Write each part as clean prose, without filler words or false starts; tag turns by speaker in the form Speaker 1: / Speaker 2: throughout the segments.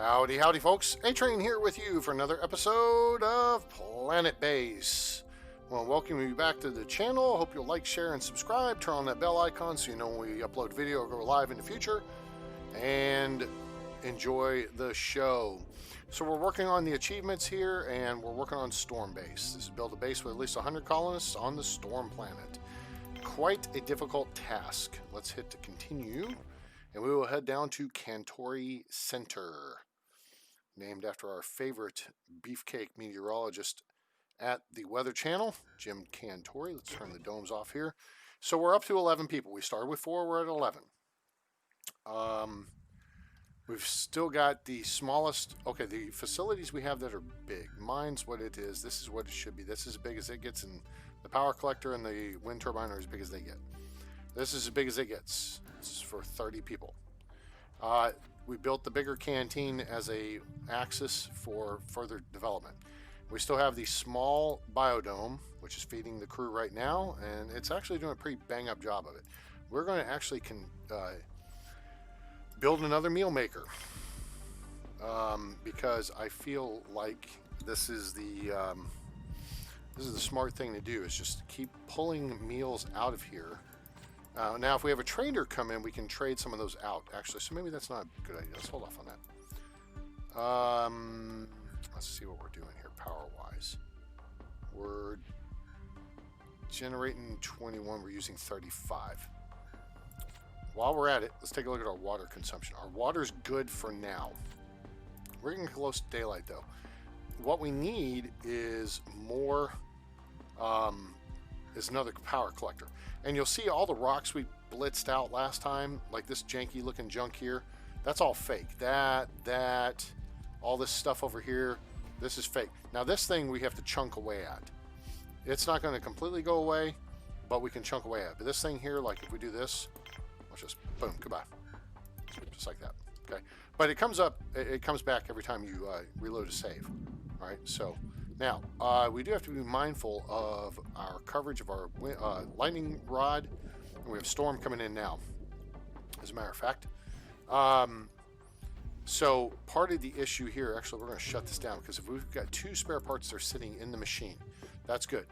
Speaker 1: Howdy, howdy, folks. A-Train here with you for another episode of Planetbase. Well, welcome you back to the channel. Hope you'll like, share, and subscribe. Turn on that bell icon so you know when we upload video or go live in the future. And enjoy the show. So we're working on the achievements here, and we're working on Storm Base. This is build a base with at least 100 colonists on the Storm planet. Quite a difficult task. Let's hit to continue. And we will head down to Cantori Centre, named after our favorite beefcake meteorologist at the Weather Channel, Jim Cantori. Let's turn the domes off here. So we're up to 11 people. We started with 4, we're at 11. We've still got the smallest, okay, the facilities we have that are big. Mine's what it is. This is what it should be. This is as big as it gets, and the power collector and the wind turbine are as big as they get. This is as big as it gets. This is for 30 people. We built the bigger canteen as a axis for further development. We still have the small biodome, which is feeding the crew right now, and it's actually doing a pretty bang-up job of it. We're going to actually build another meal maker because I feel like this is the smart thing to do, is just keep pulling meals out of here. Now, if we have a trader come in, we can trade some of those out, actually. So maybe that's not a good idea. Let's hold off on that. Let's see what we're doing here power-wise. We're generating 21. We're using 35. While we're at it, let's take a look at our water consumption. Our water's good for now. We're getting close to daylight, though. What we need is more... is another power collector. And you'll see all the rocks we blitzed out last time, like this janky looking junk here, that's all fake. That, all this stuff over here, this is fake. Now this thing we have to chunk away at. It's not going to completely go away, but we can chunk away at. But this thing here, like if we do this, let's just, boom, goodbye. Just like that, okay? But it comes up, it comes back every time you reload a save, all right? So, now, we do have to be mindful of our coverage of our lightning rod, and we have storm coming in now, as a matter of fact. So part of the issue here, actually, we're going to shut this down, because if we've got 2 spare parts that are sitting in the machine, that's good.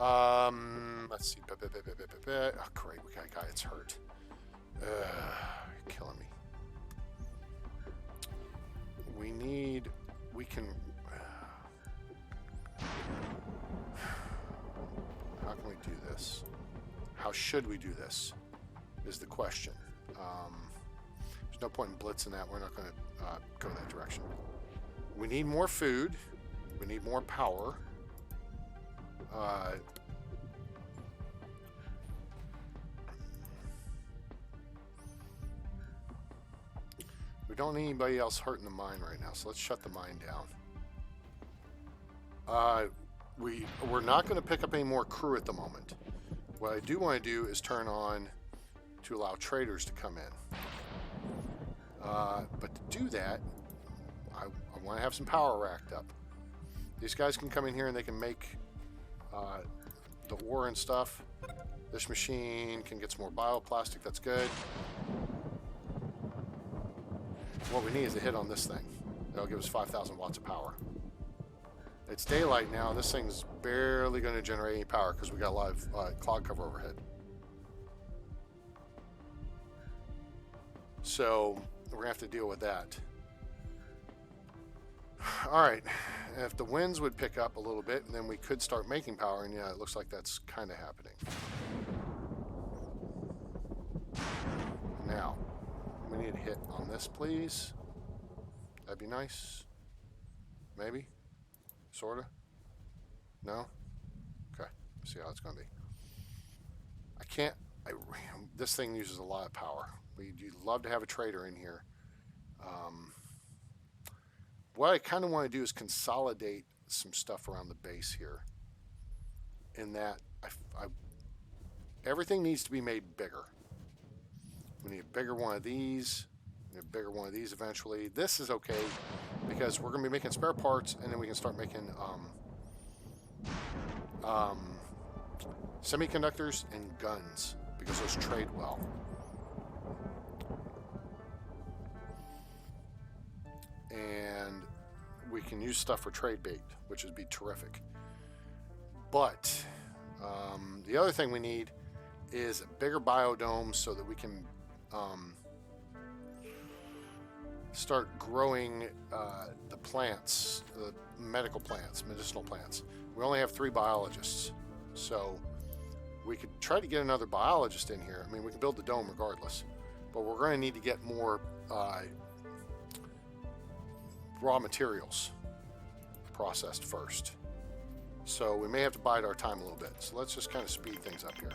Speaker 1: Let's see. Oh, great, we got a guy that's hurt. You're killing me. We can... How can we do this? How should we do this is the question. There's no point in blitzing that. We're not going to go that direction. We need more food. We need more power. We don't need anybody else hurting the mine right now, so let's shut the mine down. We're not going to pick up any more crew at the moment. What I do want to do is turn on to allow traders to come in. But to do that, I want to have some power racked up. These guys can come in here and they can make the ore and stuff. This machine can get some more bioplastic. That's good. What we need is a hit on this thing. That'll give us 5,000 watts of power. It's daylight now. This thing's barely going to generate any power because we got a lot of cloud cover overhead. So we're going to have to deal with that. All right. If the winds would pick up a little bit, then we could start making power. And yeah, it looks like that's kind of happening. Now, we need a hit on this, please. That'd be nice. Maybe. Sorta? No? Okay. See how it's going to be. I can't... this thing uses a lot of power. You'd love to have a trader in here. What I kind of want to do is consolidate some stuff around the base here. In that, everything needs to be made bigger. We need a bigger one of these. A bigger one of these eventually. This is okay because we're going to be making spare parts, and then we can start making semiconductors and guns because those trade well. and we can use stuff for trade bait, which would be terrific. But the other thing we need is a bigger biodome so that we can start growing the plants, the medicinal plants. We only have 3 biologists, so we could try to get another biologist in here. I mean, we can build the dome regardless, but we're going to need to get more raw materials processed first. So we may have to bide our time a little bit. So let's just kind of speed things up here.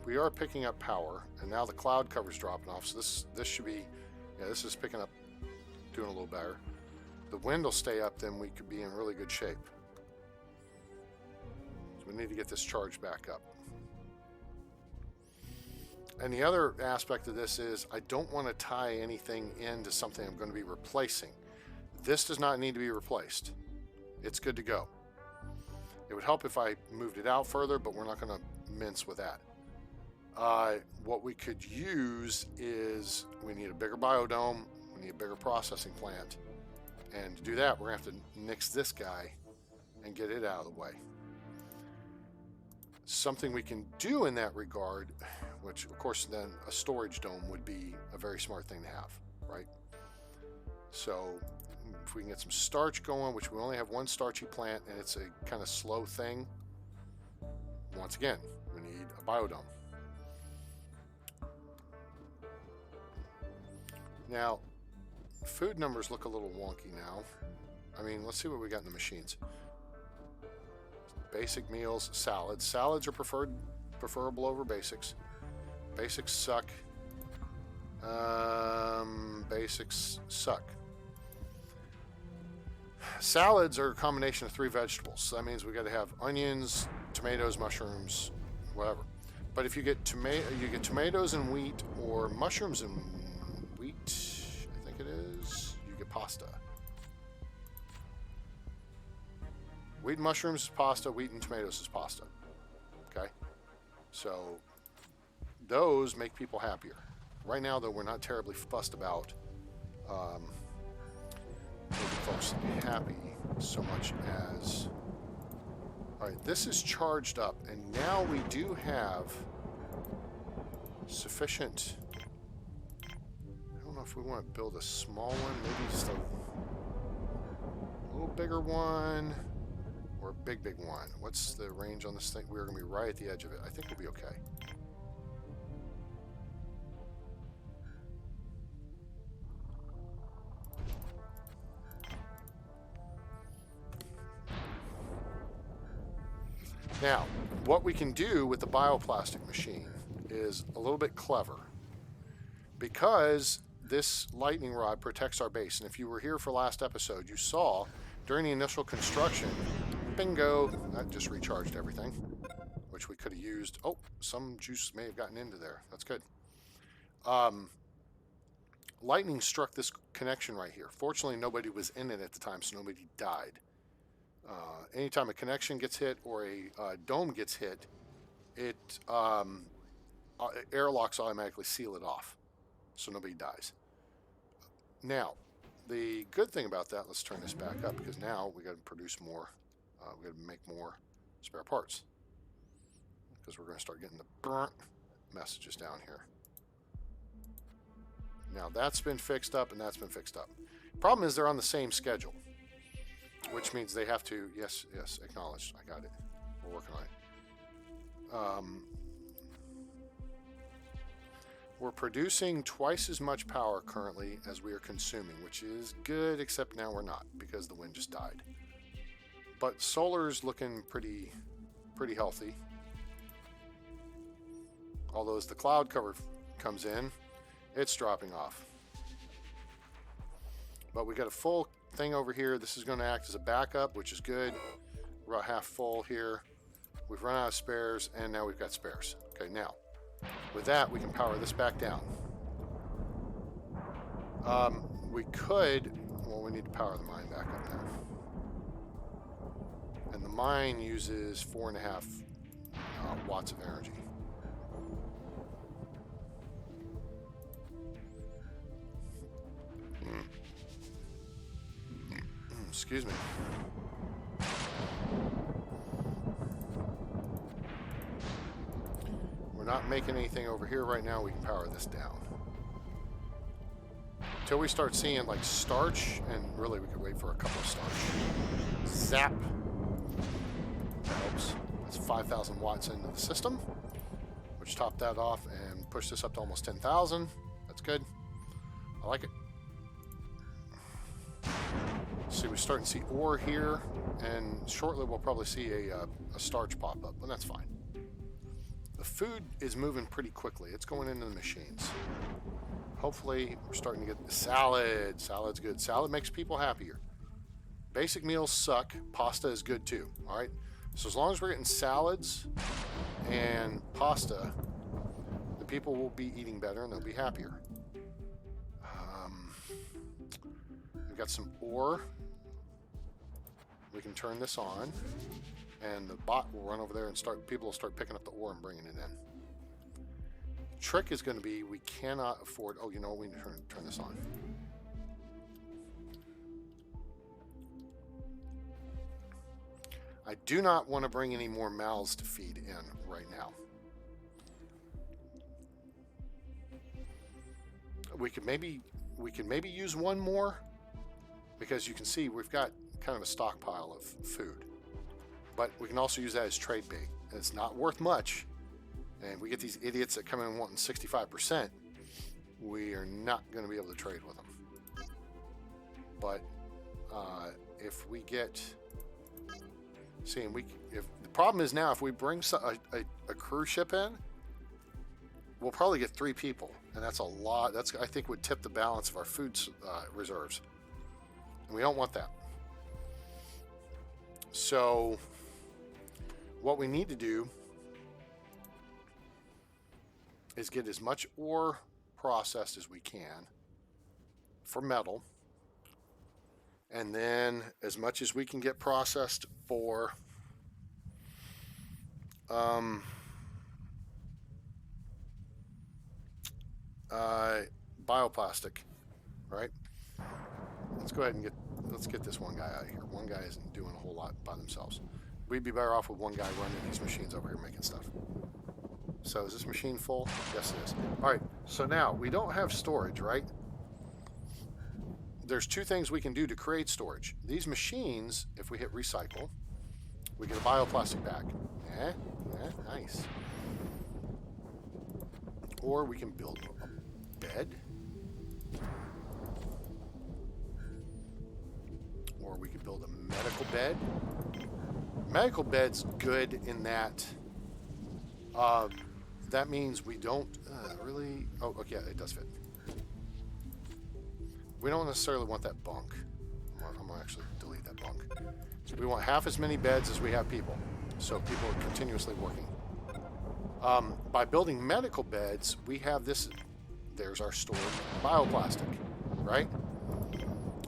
Speaker 1: We are picking up power, and now the cloud cover's dropping off. So this should be, yeah, this is picking up, doing a little better. The wind will stay up, then we could be in really good shape. So we need to get this charged back up. And the other aspect of this is I don't want to tie anything into something I'm going to be replacing. This does not need to be replaced. It's good to go. It would help if I moved it out further, but we're not going to mince with that. What we could use is we need a bigger biodome, we need a bigger processing plant, and to do that we're going to have to nix this guy and get it out of the way. Something we can do in that regard, which of course then a storage dome would be a very smart thing to have, right? So if we can get some starch going, which we only have 1 starchy plant and it's a kind of slow thing, once again we need a biodome. Now, food numbers look a little wonky now. I mean, let's see what we got in the machines. Basic meals, salads. Salads are preferable over basics. Basics suck. Basics suck. Salads are a combination of 3 vegetables. So that means we got to have onions, tomatoes, mushrooms, whatever. But if you get tomatoes and wheat, or mushrooms and wheat, I think it is, you get pasta. Wheat and mushrooms is pasta, wheat and tomatoes is pasta. Okay? So those make people happier. Right now, though, we're not terribly fussed about making folks happy so much as... Alright, this is charged up, and now we do have sufficient... I don't know if we want to build a small one, maybe just a little bigger one, or a big one. What's the range on this thing? We're going to be right at the edge of it. I think we'll be okay. Now, what we can do with the bioplastic machine is a little bit clever, because this lightning rod protects our base. And if you were here for last episode, you saw during the initial construction, bingo, that just recharged everything, which we could have used. Oh, some juice may have gotten into there. That's good. Lightning struck this connection right here. Fortunately, nobody was in it at the time, so nobody died. Anytime a connection gets hit or a dome gets hit, it airlocks automatically seal it off, so nobody dies. Now, the good thing about that, let's turn this back up, because now we got to produce more. We got to make more spare parts, because we're going to start getting the burnt messages down here. Now that's been fixed up, and that's been fixed up. Problem is they're on the same schedule, which means they have to, yes, acknowledged. I got it. We're working on it. We're producing twice as much power currently as we are consuming, which is good, except now we're not, because the wind just died. But solar's looking pretty healthy. Although as the cloud cover comes in, it's dropping off. But we got a full thing over here. This is going to act as a backup, which is good. We're about half full here. We've run out of spares, and now we've got spares. Okay, now with that we can power this back down. We could, well, we need to power the mine back up now, and the mine uses 4.5. watts of energy. Excuse me. We're not making anything over here right now. We can power this down. Until we start seeing like starch, and really we could wait for a couple of starch. Zap. That helps. That's 5,000 watts into the system, which topped that off and pushed this up to almost 10,000. That's good. I like it. See, we're starting to see ore here, and shortly we'll probably see a starch pop up, and that's fine. The food is moving pretty quickly. It's going into the machines. Hopefully, we're starting to get the salad. Salad's good. Salad makes people happier. Basic meals suck. Pasta is good too. All right. So as long as we're getting salads and pasta, the people will be eating better and they'll be happier. We've got some ore. We can turn this on, and the bot will run over there and people will start picking up the ore and bringing it in. Trick is going to be we cannot afford. Oh, you know, we need to turn this on. I do not want to bring any more mouths to feed in right now. We could maybe use one more, because you can see we've got kind of a stockpile of food, but we can also use that as trade bait, and it's not worth much. And we get these idiots that come in wanting 65%. We are not going to be able to trade with them. But if we get, if the problem is now, if we bring a cruise ship in, we'll probably get 3 people, and that's a lot. That's, I think, would tip the balance of our food reserves, and we don't want that. So what we need to do is get as much ore processed as we can for metal, and then as much as we can get processed for bioplastic, right? Let's go ahead and let's get this one guy out of here. One guy isn't doing a whole lot by themselves. We'd be better off with one guy running these machines over here making stuff. So is this machine full? Yes, it is. All right, so now we don't have storage, right? There's 2 things we can do to create storage. These machines, if we hit recycle, we get a bioplastic bag. Nice. Or we can build a bed. Or we could build a medical bed. Medical bed's good in that that means we don't really... Oh, okay, yeah, it does fit. We don't necessarily want that bunk. I'm going to actually delete that bunk. So we want half as many beds as we have people. So people are continuously working. By building medical beds, we have this... There's our stored bioplastic, right?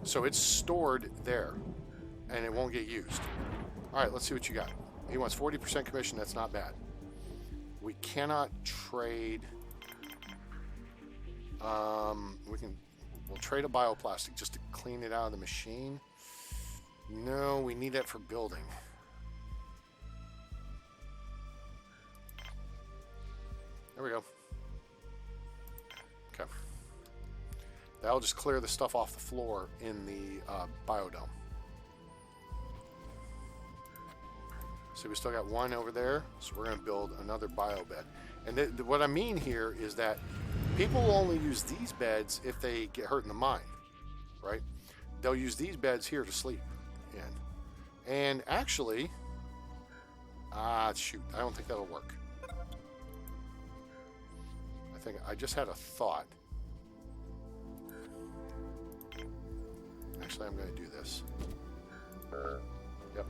Speaker 1: So it's stored there, and it won't get used. All right, let's see what you got. He wants 40% commission. That's not bad. We cannot trade. We'll trade a bioplastic just to clean it out of the machine. No, we need that for building. There we go. Okay. That'll just clear the stuff off the floor in the biodome. So we still got one over there, so we're going to build another bio bed. And what I mean here is that people will only use these beds if they get hurt in the mine, right? They'll use these beds here to sleep in. And actually, shoot, I don't think that'll work. I just had a thought. Actually, I'm going to do this. Yep.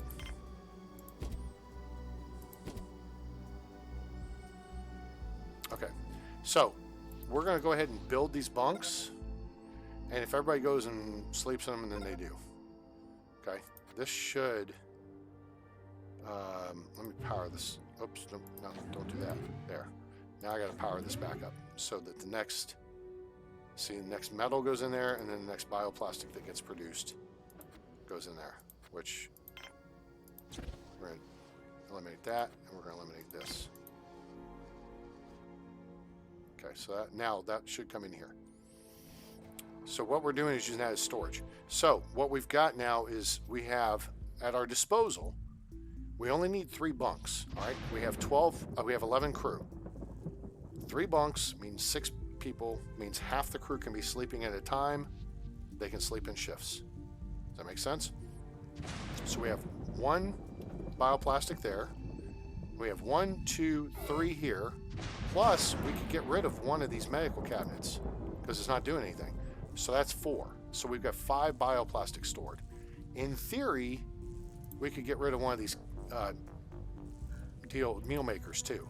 Speaker 1: Okay, so we're going to go ahead and build these bunks, and if everybody goes and sleeps in them, and then they do. Okay, this should... Let me power this. Oops, no, don't do that. There. Now I got to power this back up so that the next, see, the next metal goes in there, and then the next bioplastic that gets produced goes in there, which we're going to eliminate that, and we're going to eliminate this. Okay, so that, now that should come in here. So what we're doing is using that as storage. So what we've got now is we have at our disposal, we only need 3 bunks. All right, we have 11 crew. 3 bunks means 6 people, means half the crew can be sleeping at a time. They can sleep in shifts. Does that make sense? So we have 1 bioplastic there. We have 1, 2, 3 here. Plus, we could get rid of one of these medical cabinets because it's not doing anything. So that's 4. So we've got 5 bioplastics stored. In theory, we could get rid of one of these meal makers too.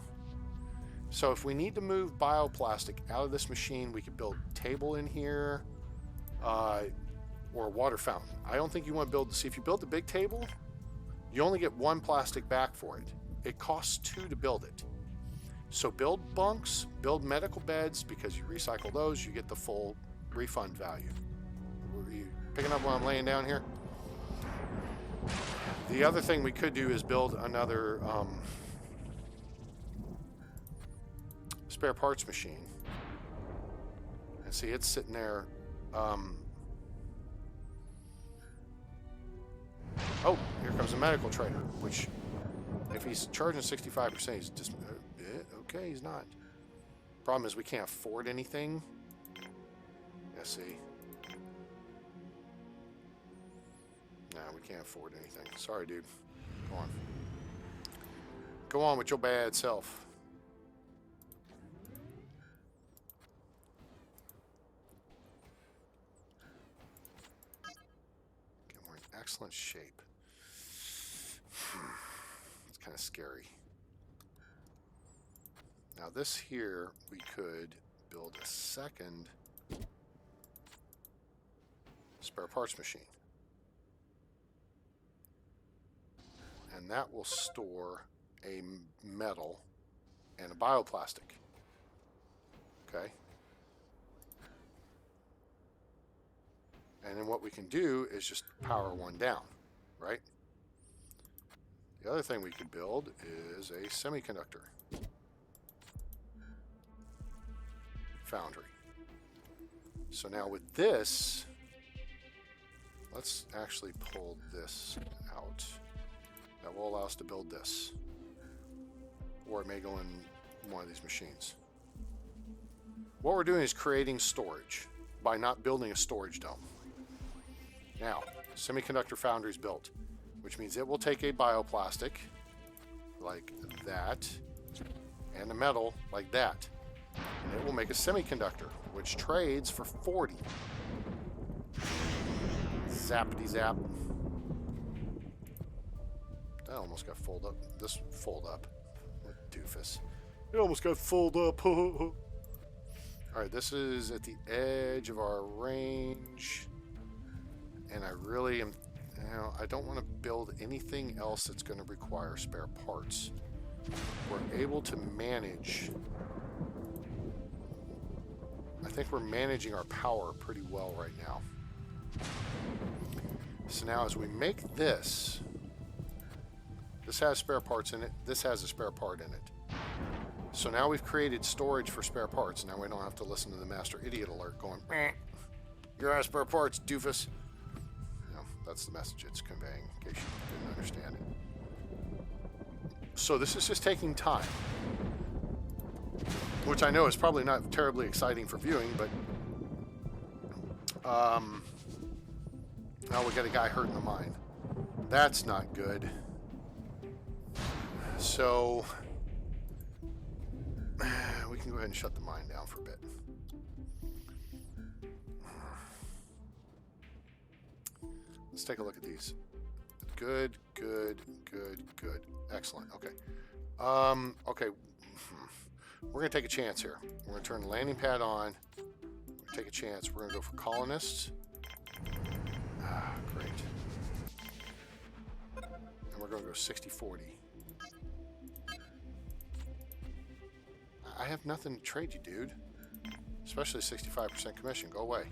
Speaker 1: So if we need to move bioplastic out of this machine, we could build a table in here or a water fountain. I don't think you want to build, see, if you build the big table, you only get 1 plastic back for it. It costs 2 to build it. So build bunks, build medical beds, because you recycle those, you get the full refund value. Are you picking up what I'm laying down here? The other thing we could do is build another spare parts machine. And see, it's sitting there. Oh, here comes a medical trader, which if he's charging 65%, he's just, okay, he's not. Problem is we can't afford anything. Yeah, see. No, we can't afford anything. Sorry, dude. Go on. Go on with your bad self. Okay, we're in excellent shape. It's kind of scary. Now this here, we could build a second spare parts machine. And that will store a metal and a bioplastic. Okay. And then what we can do is just power one down, right? The other thing we could build is a semiconductor foundry. So now with this, let's actually pull this out. That will allow us to build this. Or it may go in one of these machines. What we're doing is creating storage by not building a storage dome. Now, semiconductor foundry is built, which means it will take a bioplastic like that and a metal like that. And it will make a semiconductor, which trades for 40. Zappity zap. That almost got folded up. This fold up. Doofus. It almost got folded up. Alright, this is at the edge of our range. And I really am, I don't want to build anything else that's going to require spare parts. We're able to manage. I think we're managing our power pretty well right now. So now as we make this, this has spare parts in it, this has a spare part in it. So now we've created storage for spare parts. Now we don't have to listen to the master idiot alert going, you're out of spare parts, doofus. No, that's the message it's conveying, in case you didn't understand it. So this is just taking time, which I know is probably not terribly exciting for viewing, but now we got a guy hurt in the mine. That's not good. So we can go ahead and shut the mine down for a bit. Let's take a look at these. Good, good, good, good. Excellent. Okay. Okay. We're going to take a chance here. We're going to turn the landing pad on. We're going to take a chance. We're going to go for colonists. Great. And we're we're going to go 60-40. I have nothing to trade you, dude. Especially 65% commission. Go away.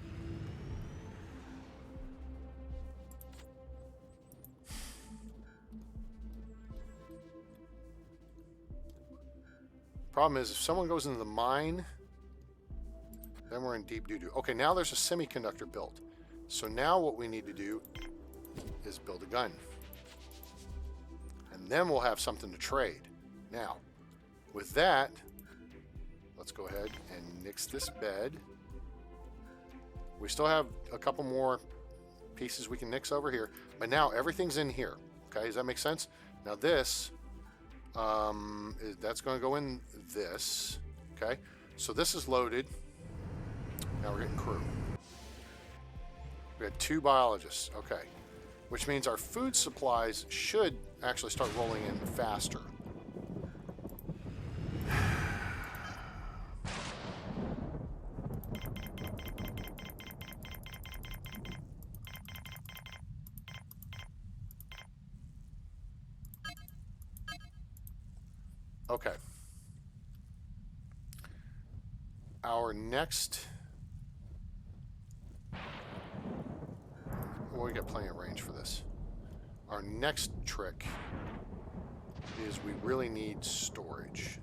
Speaker 1: Problem is, if someone goes into the mine, then we're in deep doo-doo. Okay, now there's a semiconductor built. So now what we need to do is build a gun. And then we'll have something to trade. Now, with that, let's go ahead and nix this bed. We still have a couple more pieces we can nix over here. But now everything's in here. Okay, does that make sense? Now this, that's going to go in this. Okay, so this is loaded. Now we're getting crew. We had 2 biologists. Okay, which means our food supplies should actually start rolling in faster. Okay. Our next... Well, we got plenty of range for this. Our next trick is we really need storage.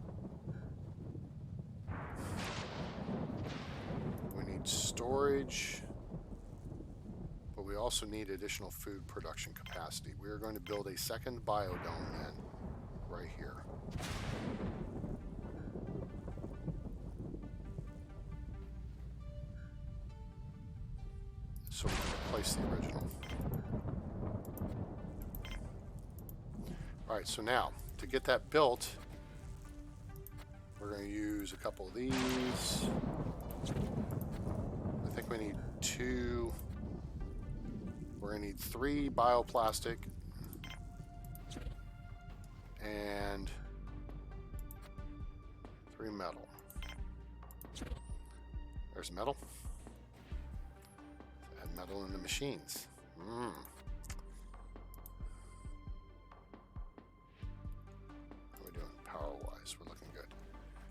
Speaker 1: We need storage, but we also need additional food production capacity. We are going to build a second biodome then, right here. So we can replace the original. Alright, so now, to get that built, we're going to use a couple of these. I think we need 2. We're going to need 3 bioplastic. And 3 metal. There's metal. Add metal in the machines. How are we doing power-wise? We're looking good.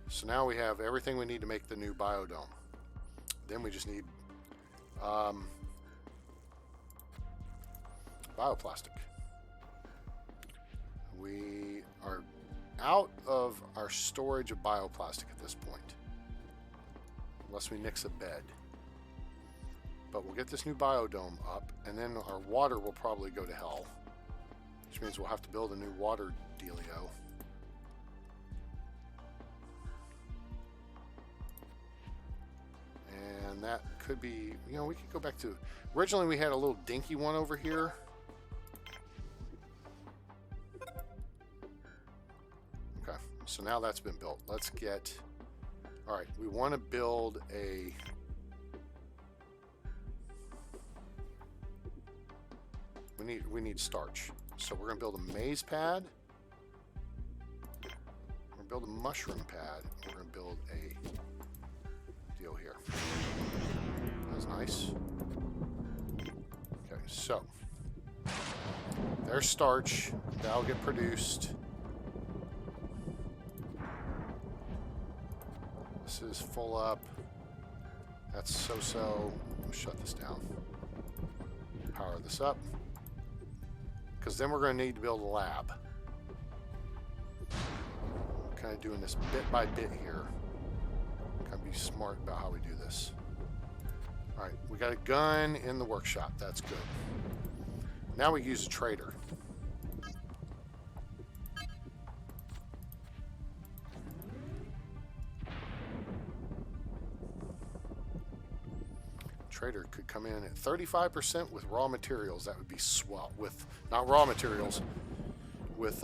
Speaker 1: So now we have everything we need to make the new biodome. Then we just need bioplastic. We are out of our storage of bioplastic at this point. Unless we nix a bed. But we'll get this new biodome up, and then our water will probably go to hell. Which means we'll have to build a new water dealio. And that could be, you know, we could go back to... Originally we had a little dinky one over here. Okay, so now that's been built. Let's get... Alright, we want to build a... We need starch. So we're going to build a maize pad. We're going to build a mushroom pad. We're going to build a deal here. That's nice. Okay, so there's starch. That'll get produced. This is full up. That's so-so. We'll shut this down. Power this up. Because then we're going to need to build a lab. I'm kind of doing this bit by bit here. Got to be smart about how we do this. Alright, we got a gun in the workshop. That's good. Now we use a trader. Trader could come in at 35% with raw materials. That would be swell. With not raw materials, with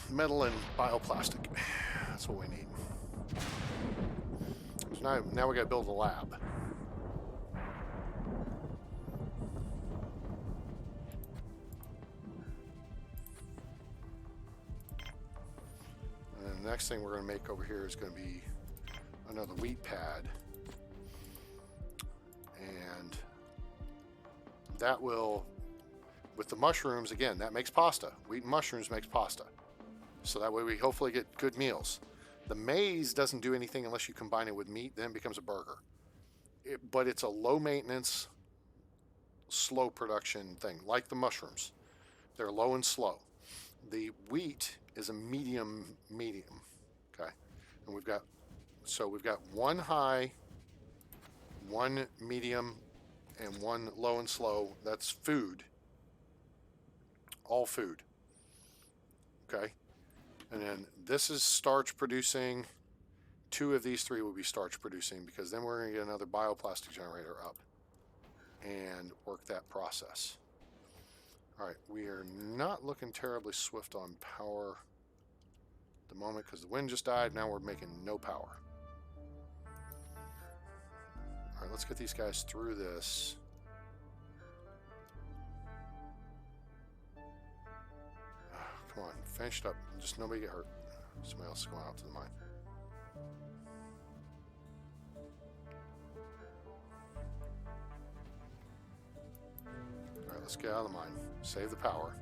Speaker 1: metal and bioplastic. That's what we need. So now we got to build a lab. And then the next thing we're going to make over here is going to be another wheat pad, and that will, with the mushrooms, again, that makes pasta. Wheat and mushrooms makes pasta. So that way we hopefully get good meals. The maize doesn't do anything unless you combine it with meat, then it becomes a burger. But it's a low maintenance, slow production thing, like the mushrooms. They're low and slow. The wheat is a medium, okay? And we've got one high, one medium, and one low and slow. That's food. All food. Okay? And then this is starch producing. 2 of these 3 will be starch producing, because then we're going to get another bioplastic generator up and work that process. All right, we are not looking terribly swift on power at the moment because the wind just died. Now we're making no power. All right, let's get these guys through this. Come on, finish it up. Just nobody get hurt. Somebody else is going out to the mine. All right, let's get out of the mine. Save the power.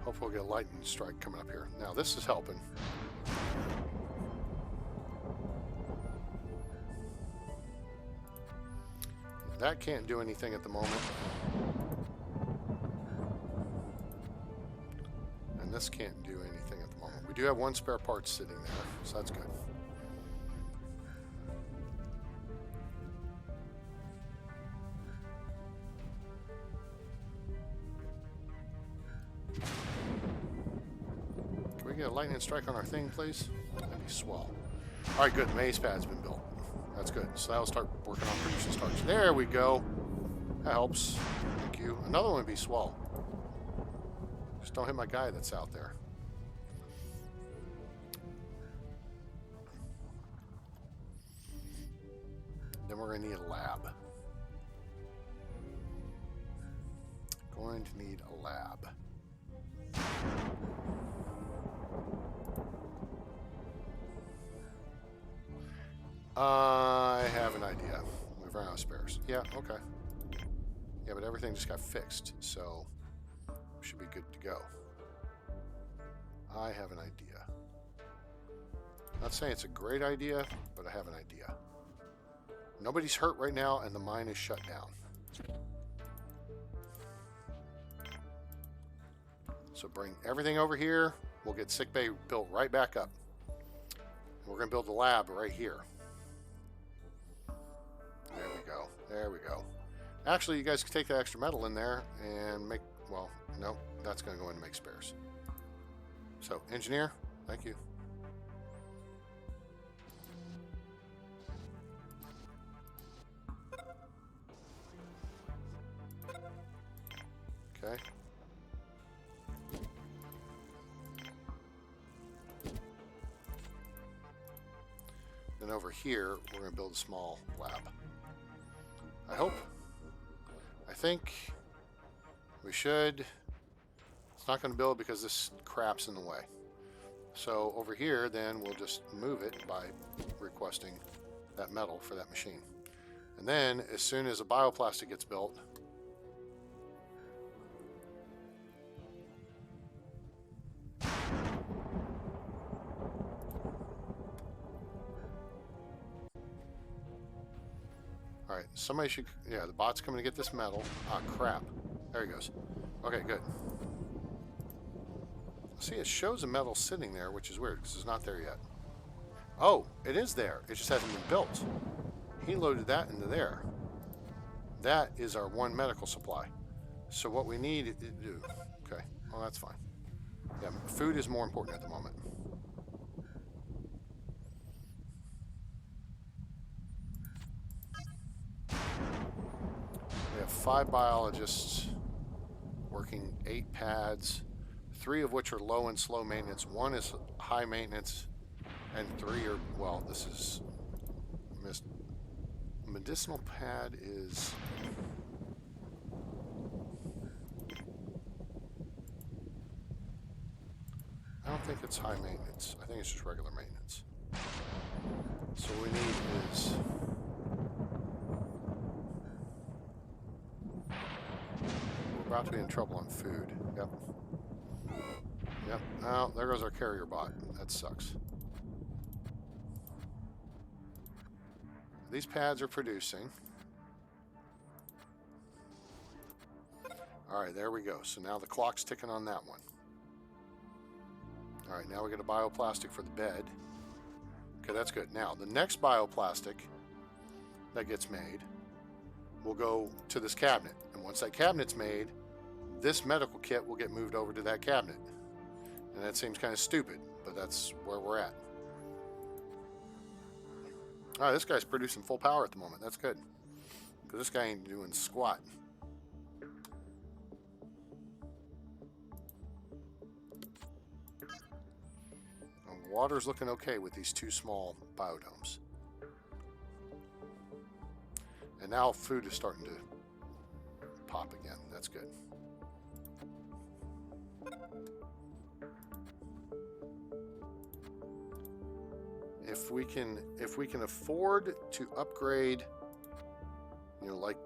Speaker 1: Hopefully we'll get a lightning strike coming up here. Now this is helping. That can't do anything at the moment. And this can't do anything at the moment. We do have 1 spare part sitting there, so that's good. Can we get a lightning strike on our thing, please? That'd be swell. All right, good. Maize pad's been built. That's good. So that'll start working on producing starch. There we go. That helps. Thank you. Another one would be swell. Just don't hit my guy that's out there. Then we're going to need a lab. Going to need a lab. I have an idea. We've run out of spares. Yeah, okay. Yeah, but everything just got fixed, so we should be good to go. I have an idea. Not saying it's a great idea, but I have an idea. Nobody's hurt right now, and the mine is shut down. So bring everything over here. We'll get sickbay built right back up. And we're going to build a lab right here. There we go. There we go. Actually, you guys can take that extra metal in there and make... Well, no, that's going to go in and make spares. So, engineer, thank you. Okay. Then over here, we're going to build a small lab. I hope. I think we should. It's not going to build because this crap's in the way. So over here, then we'll just move it by requesting that metal for that machine. And then as soon as a bioplastic gets built, all right, somebody should, yeah, the bot's coming to get this metal. Ah, crap. There he goes. Okay, good. See, it shows a metal sitting there, which is weird because it's not there yet. Oh, it is there. It just hasn't been built. He loaded that into there. That is our 1 medical supply. So what we need to do... Okay, well, that's fine. Yeah, food is more important at the moment. We have 5 biologists working 8 pads, 3 of which are low and slow maintenance. 1 is high maintenance, and 3 are, well, this is medicinal pad is... I don't think it's high maintenance. I think it's just regular maintenance. So what we need is... about to be in trouble on food. Yep. Yep. Oh, there goes our carrier bot. That sucks. These pads are producing. Alright, there we go. So now the clock's ticking on that one. Alright, now we get a bioplastic for the bed. Okay, that's good. Now, the next bioplastic that gets made will go to this cabinet. And once that cabinet's made, this medical kit will get moved over to that cabinet. And that seems kind of stupid, but that's where we're at. Alright, this guy's producing full power at the moment. That's good. Because this guy ain't doing squat. Water's looking okay with these two small biodomes. And now food is starting to pop again. That's good. If we can afford to upgrade, you know, like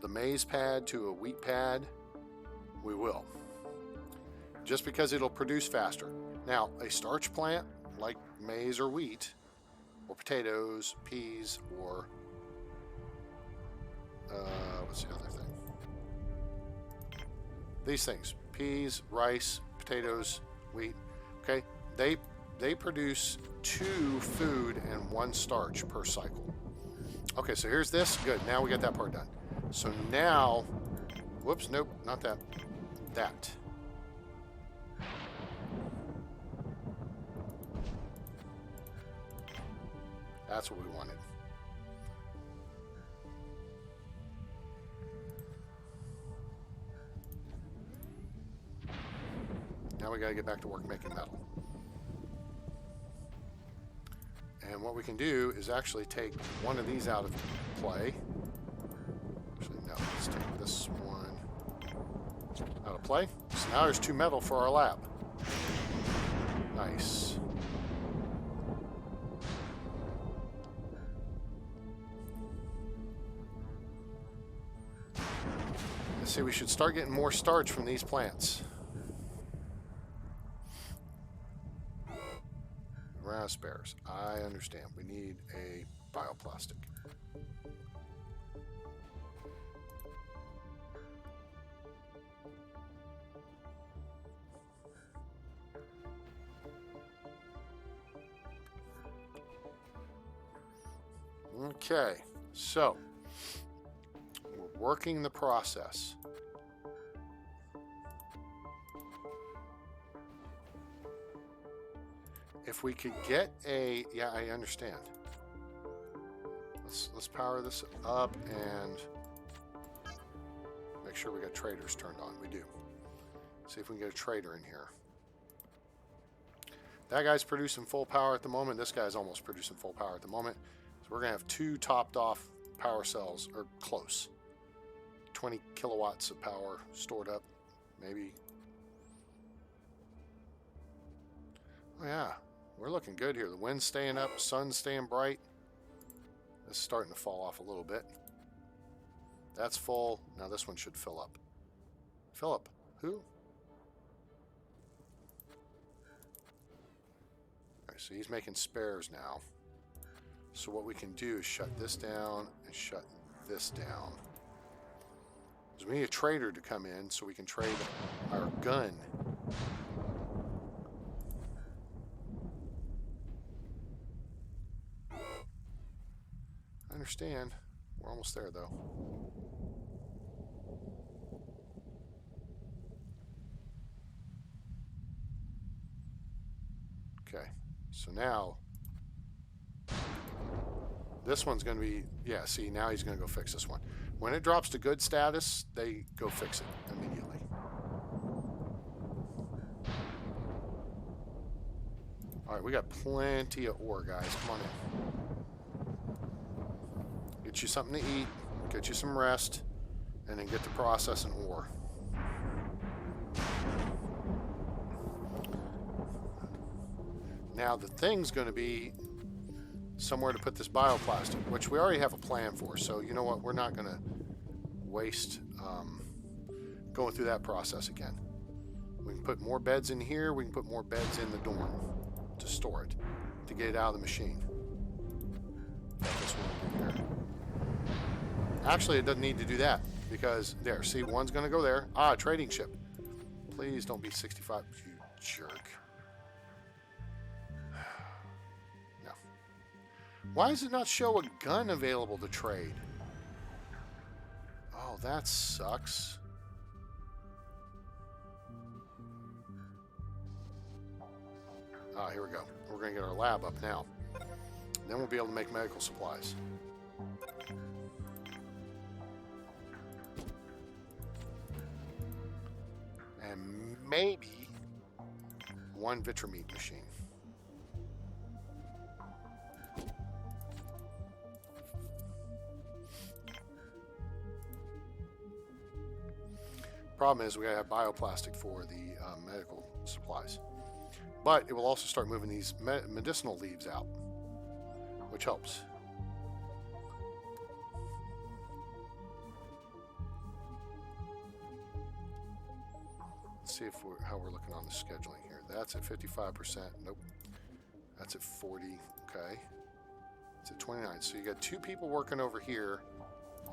Speaker 1: the maize pad to a wheat pad, we will. Just because it'll produce faster. Now, a starch plant like maize or wheat, or potatoes, peas, or what's the other thing? These things: peas, rice, potatoes, wheat. Okay, they produce 2 food and 1 starch per cycle. Okay, so here's this. Good. Now we got that part done. So now, whoops, nope, not that. That. That's what we wanted. Now we gotta get back to work making metal. And what we can do is actually take one of these out of play. Actually, no, let's take this one out of play. So now there's 2 metal for our lab. Nice. See, we should start getting more starch from these plants. Raspberries. I understand. We need a bioplastic. Okay, so we're working the process. If we could get a, yeah, I understand. Let's power this up and make sure we got traders turned on. We do. See if we can get a trader in here. That guy's producing full power at the moment. This guy's almost producing full power at the moment. So we're gonna have 2 topped off power cells, or close. 20 kilowatts of power stored up, maybe. Oh yeah. We're looking good here. The wind's staying up, sun's staying bright. This is starting to fall off a little bit. That's full. Now this one should fill up. Fill up. Who? Alright, so he's making spares now. So what we can do is shut this down and shut this down. Because we need a trader to come in so we can trade our gun. Understand. We're almost there though. Okay, so now this one's going to be, yeah, see, now he's going to go fix this one. When it drops to good status, they go fix it immediately. All right, we got plenty of ore, guys. Come on in. Get you something to eat, get you some rest, and then get to processing ore. Now the thing's going to be somewhere to put this bioplastic, which we already have a plan for. So you know what? We're not going to waste going through that process again. We can put more beds in here. We can put more beds in the dorm to store it, to get it out of the machine. This one over here. Actually, it doesn't need to do that because there, see, one's going to go there. Ah, trading ship. Please don't be 65, you jerk. No. Why does it not show a gun available to trade? Oh, that sucks. Ah, here we go. We're going to get our lab up now. Then we'll be able to make medical supplies. And maybe one Vitrameat machine. Problem is we gotta have bioplastic for the medical supplies. But it will also start moving these medicinal leaves out, which helps. Let's see if how we're looking on the scheduling here. That's at 55%. Nope. That's at 40. Okay. It's at 29. So you got 2 people working over here.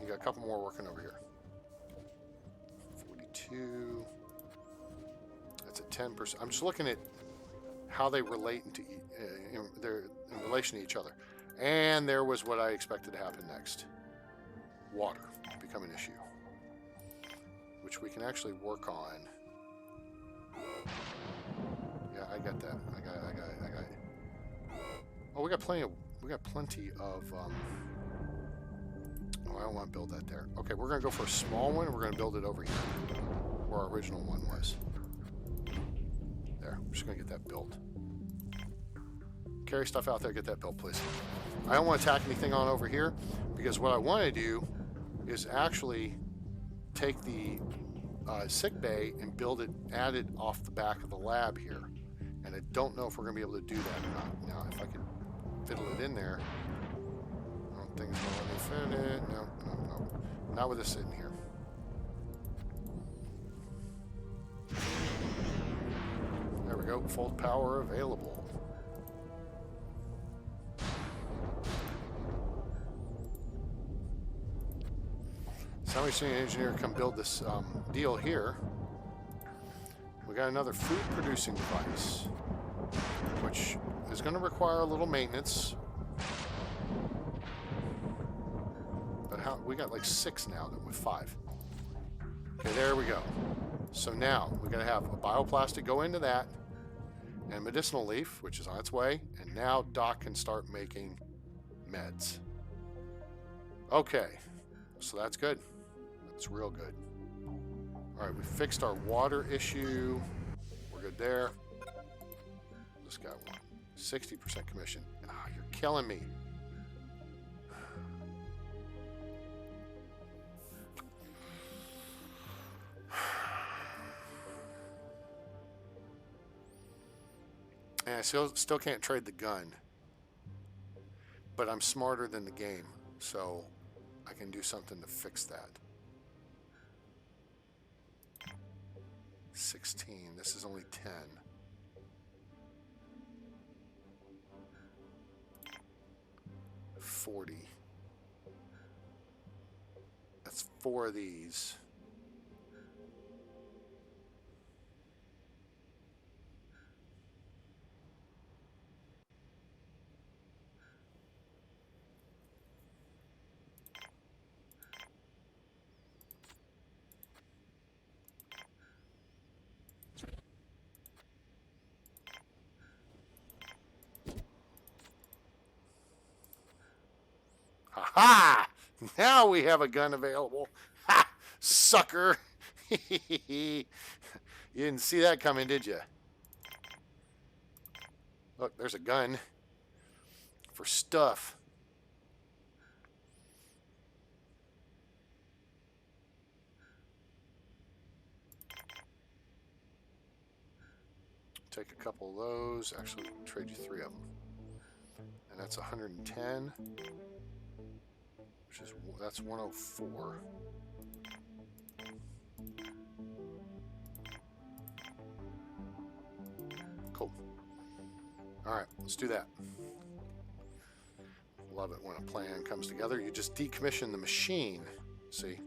Speaker 1: You got a couple more working over here. 42. That's at 10%. I'm just looking at how they relate in relation to each other. And there was what I expected to happen next. Water become an issue, which we can actually work on. Yeah, I got that. I got it. Oh, we got plenty of oh, I don't want to build that there. Okay, we're going to go for a small one, and we're going to build it over here, where our original one was. There, we're just going to get that built. Carry stuff out there, get that built, please. I don't want to tack anything on over here, because what I want to do is actually take the sick bay and build it, add it off the back of the lab here. And I don't know if we're going to be able to do that or not. Now, if I could fiddle it in there. I don't think it's going to let me fit it. No. Not with this sitting here. There we go. Full power available. Somebody's seen an engineer come build this deal here. We got another food producing device, which is going to require a little maintenance. But how we got like 6 now with 5. Okay, there we go. So now we got to have a bioplastic go into that, and medicinal leaf, which is on its way, and now Doc can start making meds. Okay, so that's good. That's real good. All right, we fixed our water issue. We're good there. This guy won 60% commission. Ah, you're killing me. And I still can't trade the gun. But I'm smarter than the game, so I can do something to fix that. 16. This is only 10. $40. That's 4 of these. Ha! Now we have a gun available. Ha! Sucker! You didn't see that coming, did you? Look, there's a gun for stuff. Take a couple of those. Actually, trade you 3 of them. And that's 110. That's 104. All right, let's do that. Love it when a plan comes together. You just decommission the machine, see?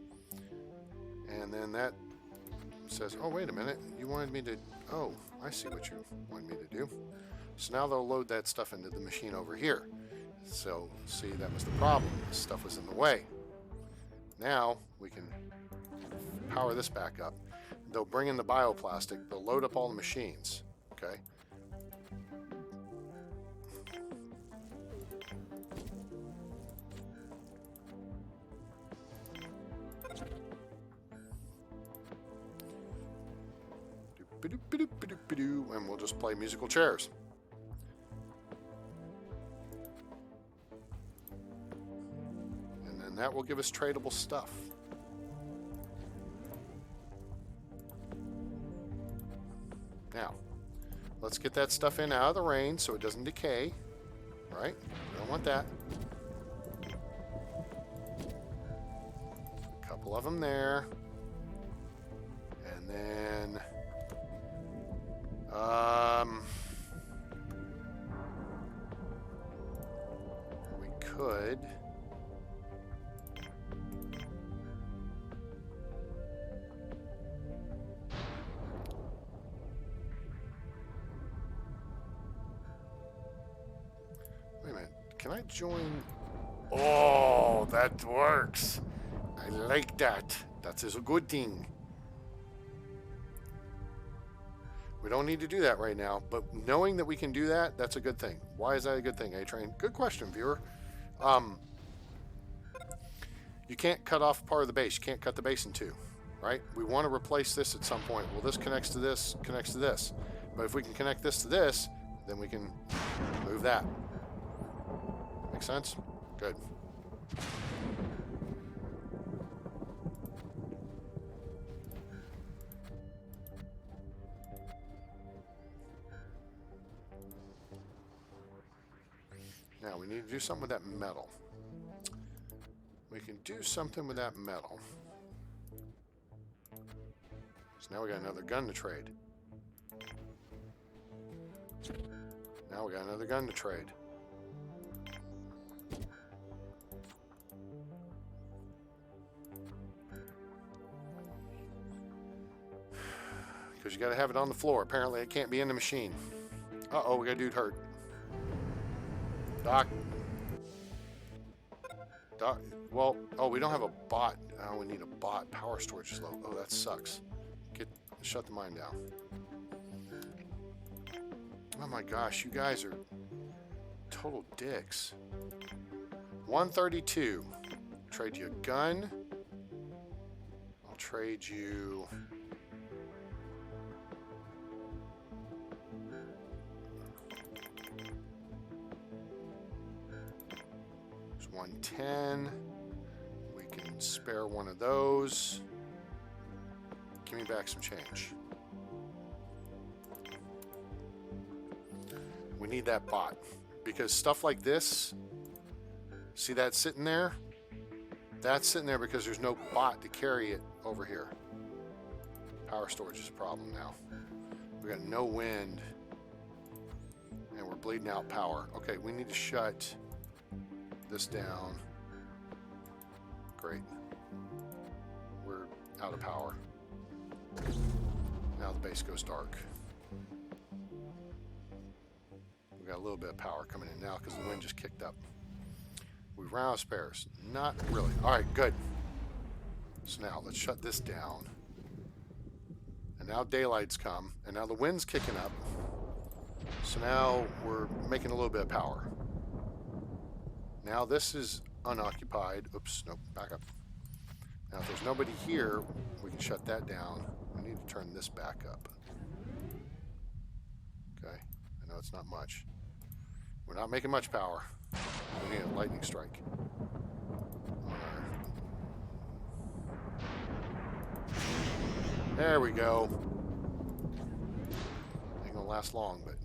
Speaker 1: And then that says, oh, wait a minute. You wanted me to... Oh, I see what you wanted me to do. So now they'll load that stuff into the machine over here. So, see, that was the problem. This stuff was in the way. Now, we can power this back up. They'll bring in the bioplastic. They'll load up all the machines. Okay? And we'll just play musical chairs. And then that will give us tradable stuff. Now, let's get that stuff in out of the rain so it doesn't decay. Right? We don't want that. A couple of them there. And then... we could wait a minute, can I join? Oh, that works. I like that. That is a good thing. We don't need to do that right now, but knowing that we can do that, that's a good thing. Why is that a good thing, A-Train? Good question, viewer. You can't cut off part of the base. You can't cut the base in two, right? We want to replace this at some point. Well, this connects to this, connects to this. But if we can connect this to this, then we can move that. Make sense? Good. Now we need to do something with that metal. We can do something with that metal. So now we got another gun to trade. Now we got another gun to trade. Because you got to have it on the floor. Apparently it can't be in the machine. Uh-oh, we got a dude hurt. Doc. Well, oh, we don't have a bot. Oh, we need a bot. Power storage is low. Oh, that sucks. Shut the mine down. Oh my gosh, you guys are total dicks. 132. Trade you a gun. I'll trade you... There's 110. We can spare one of those. Give me back some change. We need that bot. Because stuff like this, see that sitting there? That's sitting there because there's no bot to carry it over here. Power storage is a problem now. We got no wind. And we're bleeding out power. Okay, we need to shut this down. Great. We're out of power. Now the base goes dark. We got a little bit of power coming in now because the wind just kicked up. We ran out of spares. Not really. All right, good. So now let's shut this down. And now daylight's come. And now the wind's kicking up. So now we're making a little bit of power. Now this is unoccupied. Oops, nope, back up. Now if there's nobody here, we can shut that down. We need to turn this back up. Okay, I know it's not much. We're not making much power. We need a lightning strike. There we go. Ain't gonna last long, but...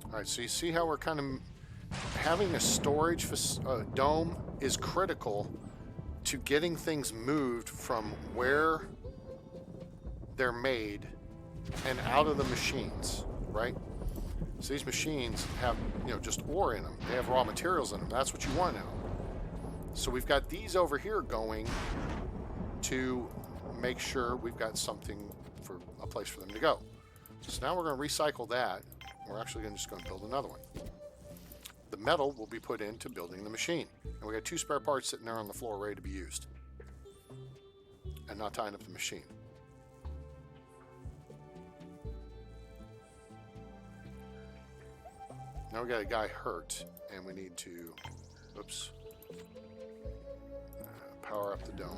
Speaker 1: All right, so you see how we're kind of having a storage dome is critical to getting things moved from where they're made and out of the machines, right? So these machines have, just ore in them. They have raw materials in them. That's what you want now. So we've got these over here going to make sure we've got something for a place for them to go. So now we're going to recycle that. We're actually just going to build another one. The metal will be put into building the machine. And we got 2 spare parts sitting there on the floor ready to be used. And not tying up the machine. Now we got a guy hurt, and we need to, power up the dome.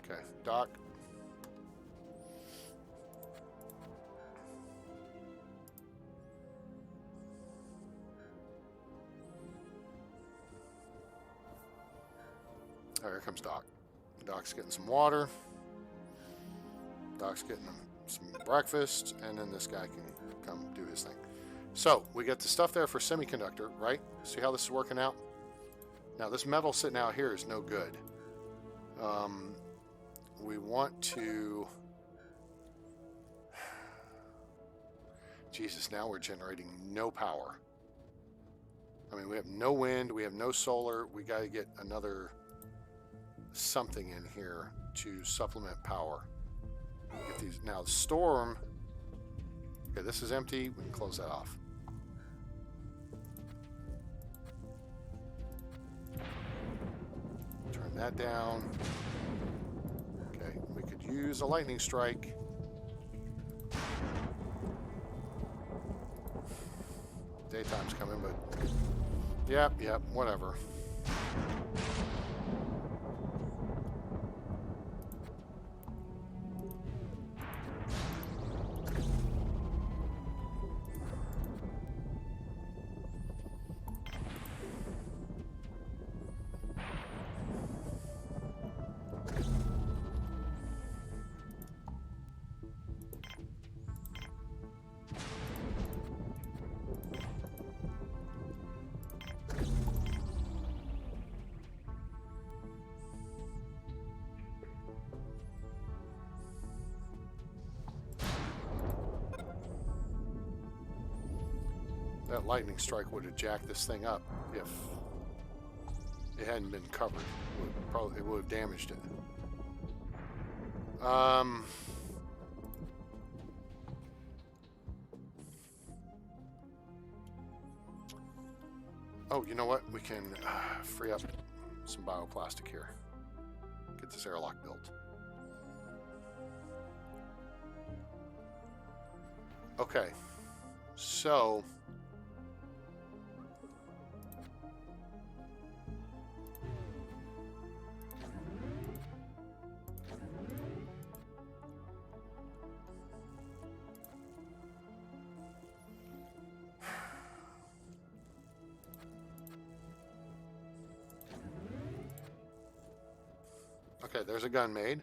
Speaker 1: Okay, Doc. Oh, here comes Doc. Doc's getting some water. Doc's getting some breakfast, and then this guy can come do his thing. So we got the stuff there for semiconductor, right? See how this is working out? Now this metal sitting out here is no good. We want to... Jesus, now we're generating no power. I mean, we have no wind, we have no solar. We got to get another something in here to supplement power. Get these now. The storm. Okay, this is empty. We can close that off. Turn that down. Okay, we could use a lightning strike. Daytime's coming, but yep, whatever. That lightning strike would have jacked this thing up if it hadn't been covered. It would have damaged it. Oh, you know what? We can free up some bioplastic here. Get this airlock built. Okay, so okay, there's a gun made.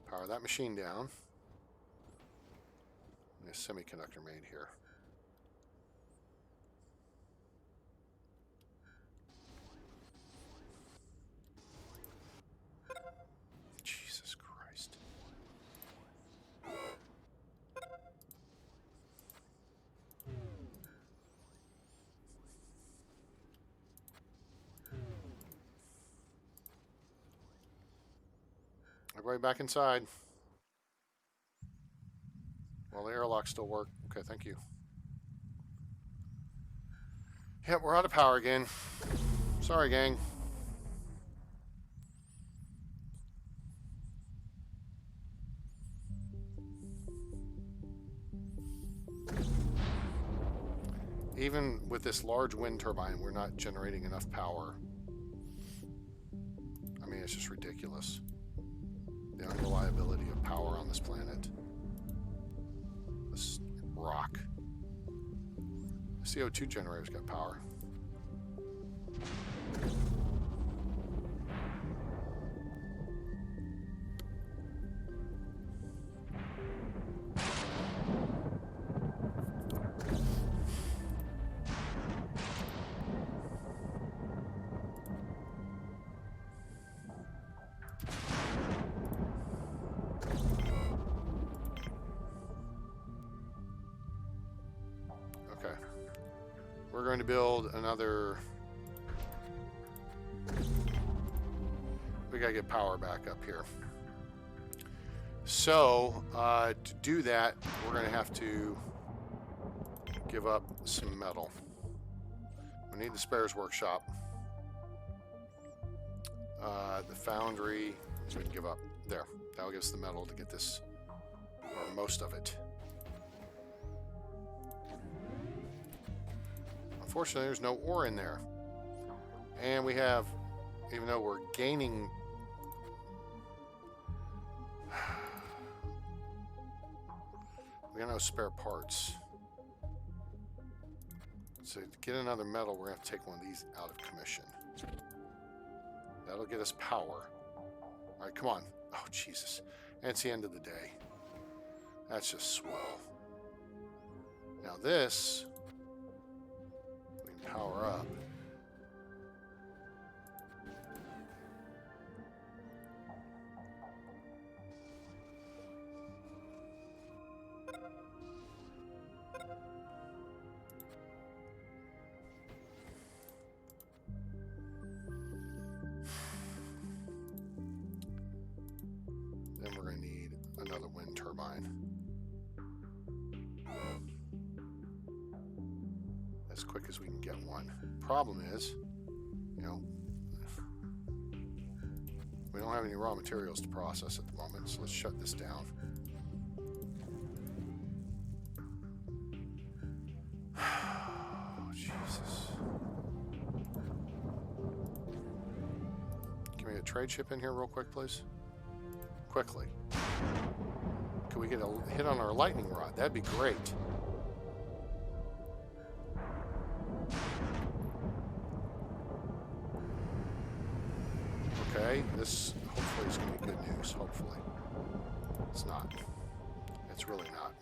Speaker 1: Power that machine down. And a semiconductor made here. Jesus Christ. Everybody back inside. Well, the airlocks still work. Okay, thank you. Yep, we're out of power again. Sorry, gang. Even with this large wind turbine, we're not generating enough power. I mean, it's just ridiculous. The unreliability of power on this planet. This rock. The CO2 generator's got power. going to build another... We gotta get power back up here. So, to do that, we're gonna have to give up some metal. We need the spares workshop. The foundry, so we can give up. There, that'll give us the metal to get this, or most of it. Unfortunately, there's no ore in there. And we have, even though we're gaining... We got no spare parts. So to get another metal, we're going to have to take one of these out of commission. That'll get us power. All right, come on. Oh, Jesus. And it's the end of the day. That's just swell. Now this, we can power up. Then we're going to need another wind turbine. As quick as we can get one. Problem is, you know, we don't have any raw materials to process at the moment, so let's shut this down. Oh, Jesus. Can we get a trade ship in here real quick, please? Quickly. Can we get a hit on our lightning rod? That'd be great. Okay, this hopefully is going to be good news. Hopefully. It's not. It's really not.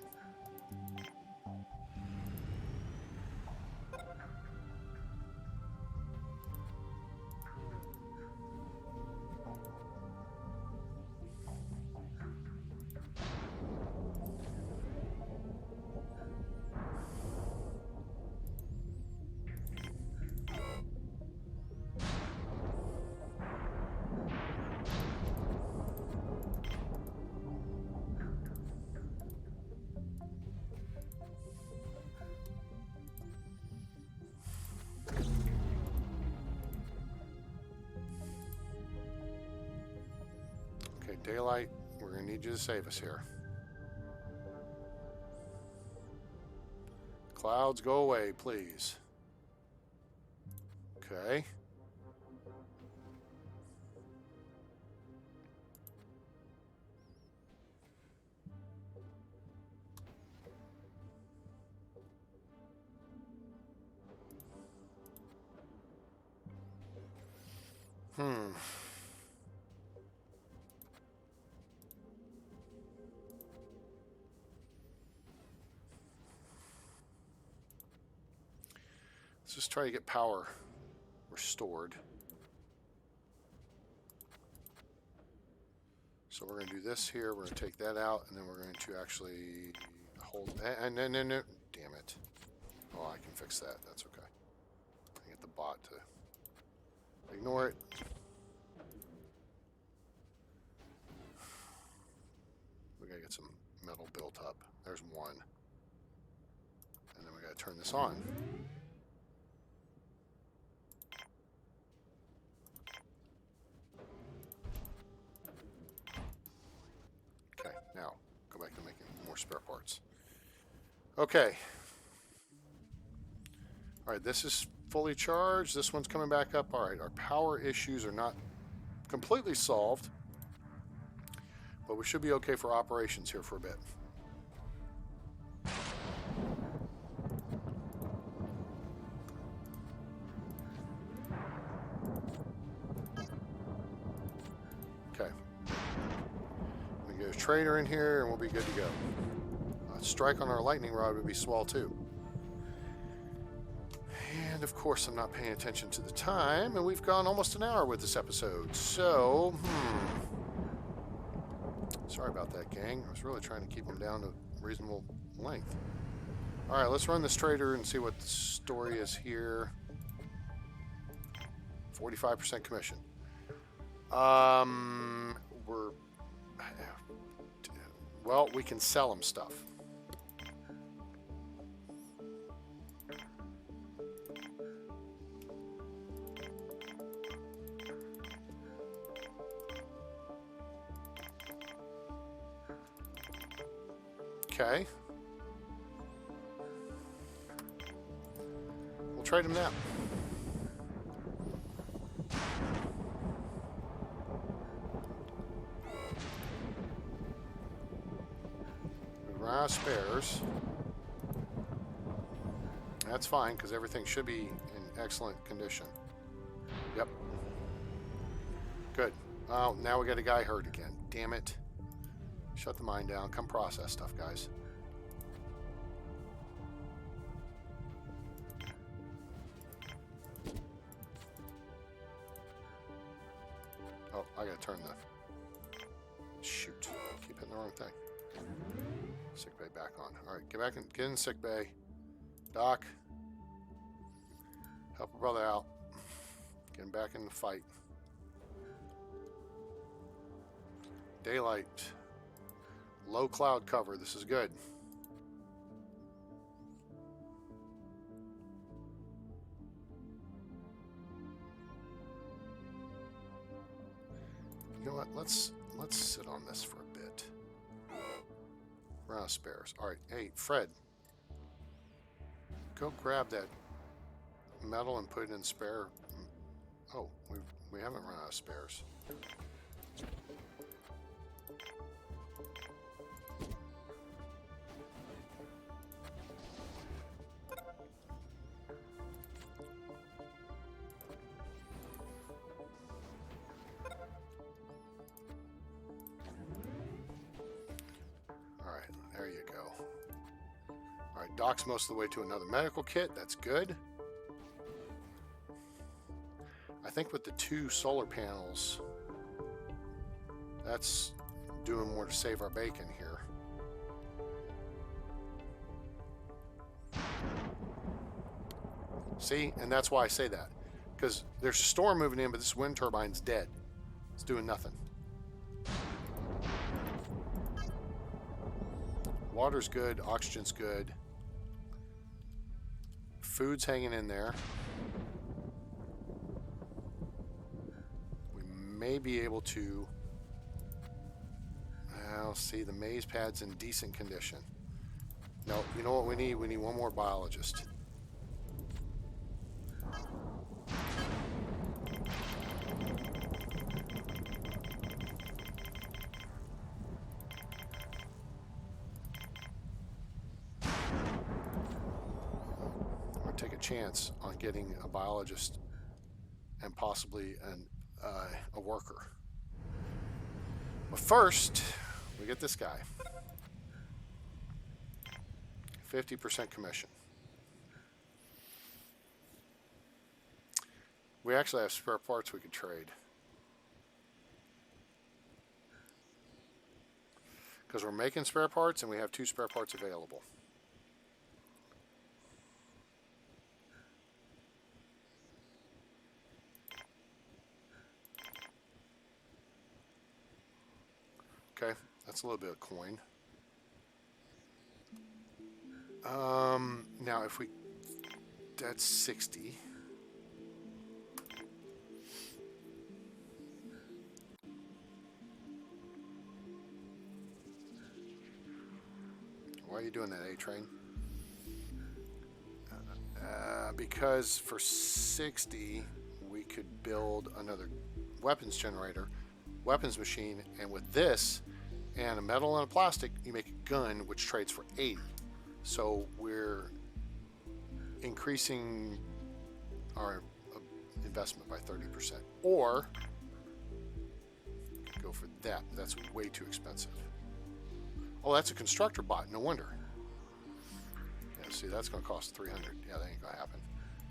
Speaker 1: Daylight, we're going to need you to save us here. Clouds, go away, please. Okay. Let's just try to get power restored. So we're going to do this here. We're going to take that out, and then we're going to actually hold. And then, damn it. Oh, I can fix that. That's okay. I get the bot to ignore it. We got to get some metal built up. There's one. And then we got to turn this on. Now, go back to making more spare parts. Okay. All right, this is fully charged. This one's coming back up. All right, our power issues are not completely solved, but we should be okay for operations here for a bit. Trader in here and we'll be good to go. A strike on our lightning rod would be swell too. And of course I'm not paying attention to the time, and we've gone almost an hour with this episode. So, sorry about that, gang. I was really trying to keep them down to reasonable length. Alright, let's run this trader and see what the story is here. 45% commission. Well, we can sell them stuff. Okay. We'll trade him that. We run out of spares. That's fine, because everything should be in excellent condition. Yep. Good. Oh, now we got a guy hurt again. Damn it. Shut the mine down. Come process stuff, guys. Oh, I gotta turn the... Shoot. Keep hitting the wrong thing. Sick bay back on. Alright, get in sick bay. Doc. Help a brother out. Get him back in the fight. Daylight. Low cloud cover. This is good. You know what? Let's sit on this for a bit. Run out of spares. All right. Hey, Fred. Go grab that metal and put it in spare. Oh, we haven't run out of spares. There you go. All right, Doc's most of the way to another medical kit. That's good. I think with the 2 solar panels, that's doing more to save our bacon here. See? And that's why I say that. Because there's a storm moving in, but this wind turbine's dead. It's doing nothing. Water's good, oxygen's good. Food's hanging in there. We may be able to... I'll see, the maize pad's in decent condition. No, you know what we need? We need one more biologist. Take a chance on getting a biologist and possibly a worker. But first, we get this guy. 50% commission. We actually have spare parts we could trade. Because we're making spare parts and we have 2 spare parts available. Okay, that's a little bit of coin. Now if we... That's 60. Why are you doing that, A-Train? Because for 60, we could build another weapons generator, weapons machine, and with this, and a metal and a plastic, you make a gun which trades for 80. So we're increasing our investment by 30%. Or go for that. That's way too expensive. Oh, that's a constructor bot. No wonder. Yeah, see, that's going to cost 300. Yeah, that ain't going to happen.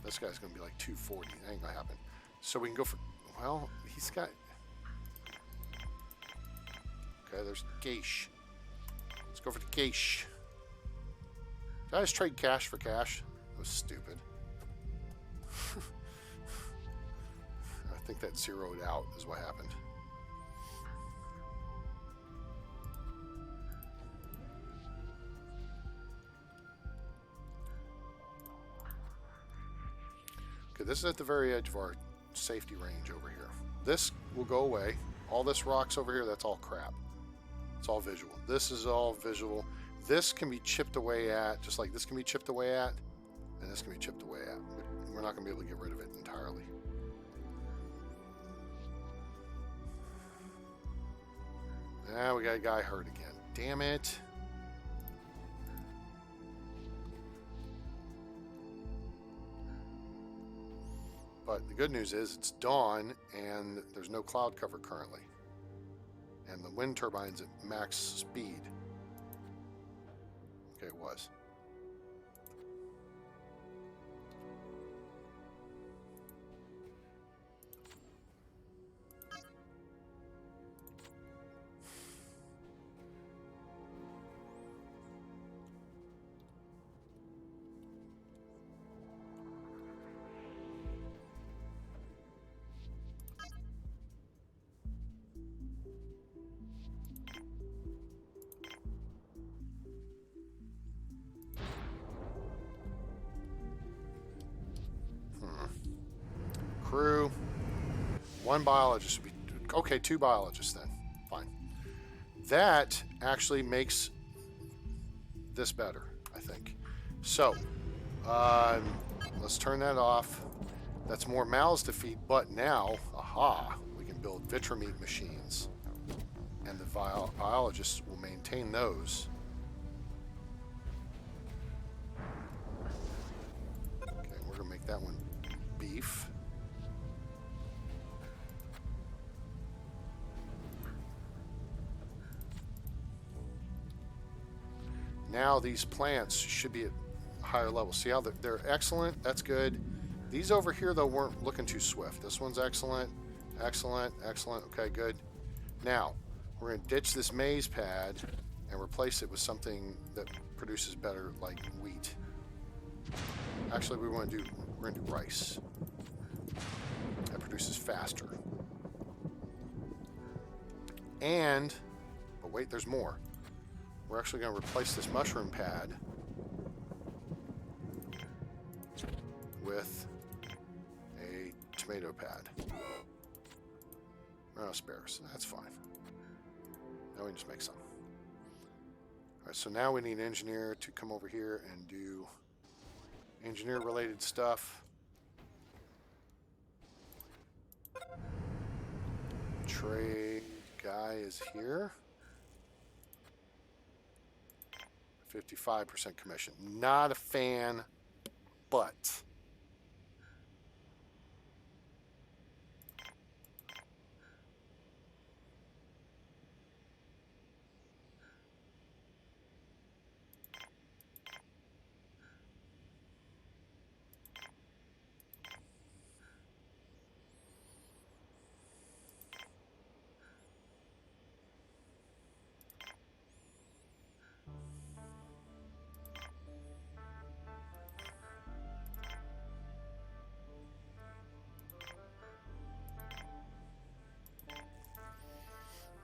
Speaker 1: This guy's going to be like 240. That ain't going to happen. So we can go for... Well, he's got... Okay, there's Geish. Let's go for the Geish. Did I just trade cash for cash? That was stupid. I think that zeroed out is what happened. Okay, this is at the very edge of our safety range over here. This will go away. All this rocks over here, that's all crap. It's all visual. This is all visual. This can be chipped away at, just like this can be chipped away at, and this can be chipped away at. We're not going to be able to get rid of it entirely. Now we got a guy hurt again. Damn it. But the good news is it's dawn and there's no cloud cover currently. And the wind turbine's at max speed. Okay, it was. Crew, one biologist would be okay. 2 biologists then, fine. That actually makes this better, I think. So let's turn that off. That's more mouths to feed, but now, aha, we can build Vitrameat machines, and the biologists will maintain those. Okay, we're gonna make that one beef. Now these plants should be at higher levels. See how they're excellent? That's good. These over here, though, weren't looking too swift. This one's excellent, excellent, excellent. Okay, good. Now, we're going to ditch this maize pad and replace it with something that produces better, like wheat. Actually, we're going to do rice. That produces faster. And, but wait, there's more. We're actually going to replace this mushroom pad with a tomato pad. No asparagus. That's fine. Now we can just make some. All right, so now we need an engineer to come over here and do engineer-related stuff. Trade guy is here. 55% commission. Not a fan, but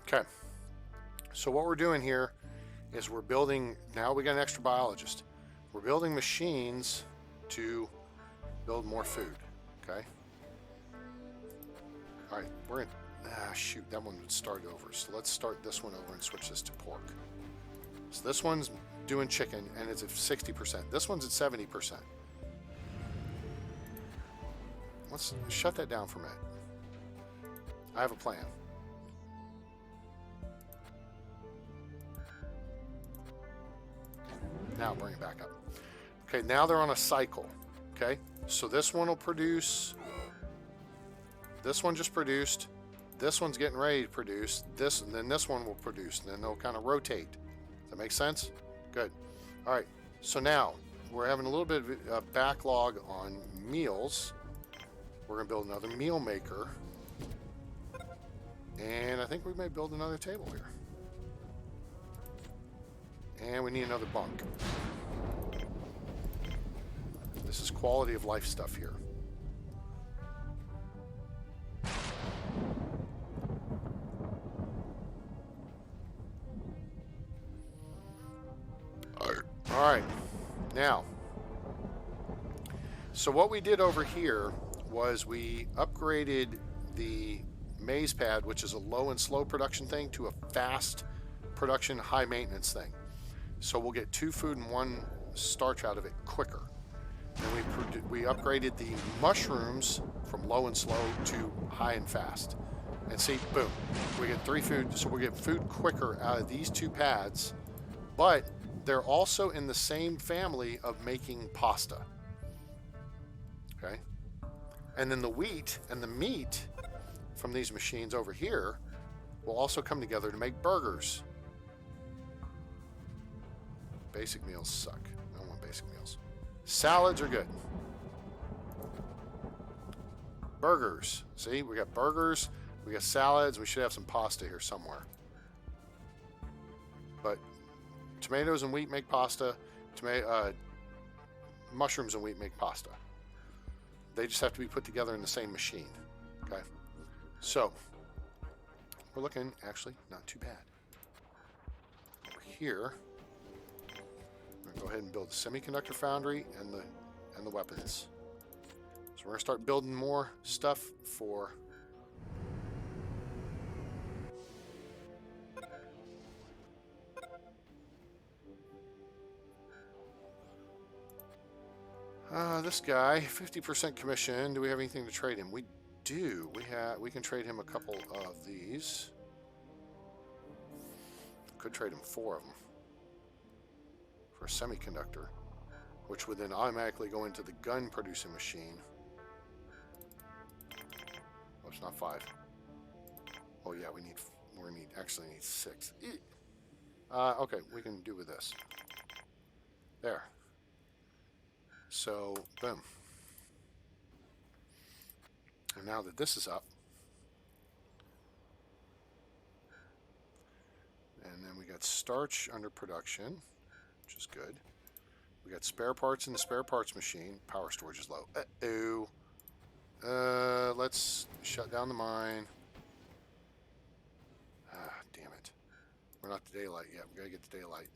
Speaker 1: okay. So what we're doing here is we're building, now we got an extra biologist. We're building machines to build more food, okay? All right, we're in, shoot, that one would start over. So let's start this one over and switch this to pork. So this one's doing chicken and it's at 60%. This one's at 70%. Let's shut that down for a minute. I have a plan. Now bring it back up. Okay, now they're on a cycle. Okay, so this one will produce. This one just produced. This one's getting ready to produce. This, and then this one will produce. And then they'll kind of rotate. Does that make sense? Good. All right, so now we're having a little bit of a backlog on meals. We're going to build another meal maker. And I think we may build another table here. And we need another bunk. This is quality of life stuff here. All right, now, so what we did over here was we upgraded the maize pad, which is a low and slow production thing, to a fast production, high maintenance thing. So we'll get 2 food and 1 starch out of it quicker. And we upgraded the mushrooms from low and slow to high and fast. And see, boom, we get 3 food, so we'll get food quicker out of these 2 pads, but they're also in the same family of making pasta. Okay? And then the wheat and the meat from these machines over here will also come together to make burgers. Basic meals suck. I don't want basic meals. Salads are good. Burgers. See, we got burgers, we got salads, we should have some pasta here somewhere. But tomatoes and wheat make pasta. Mushrooms and wheat make pasta. They just have to be put together in the same machine. Okay? So, we're looking, actually, not too bad. Over here, we're going to go ahead and build the semiconductor foundry and the weapons. So we're going to start building more stuff for this guy, 50% commission. Do we have anything to trade him? We do. We can trade him a couple of these. Could trade him 4 of them for a semiconductor, which would then automatically go into the gun producing machine. Oh, it's not 5. Oh yeah, we actually need 6. Okay, we can do with this. There. So, boom. And now that this is up, and then we got starch under production, which is good. We got spare parts in the spare parts machine. Power storage is low. Uh-oh. Let's shut down the mine. Ah, damn it. We're not to daylight yet. We gotta get to daylight.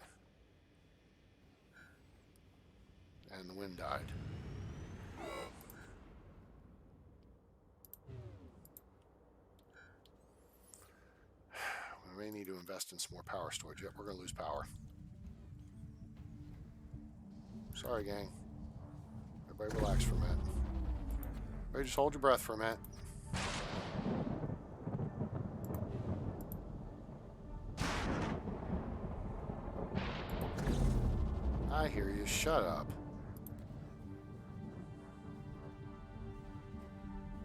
Speaker 1: And the wind died. We may need to invest in some more power storage. Yep, we're going to lose power. Sorry, gang. Everybody relax for a minute. Everybody just hold your breath for a minute. I hear you. Shut up.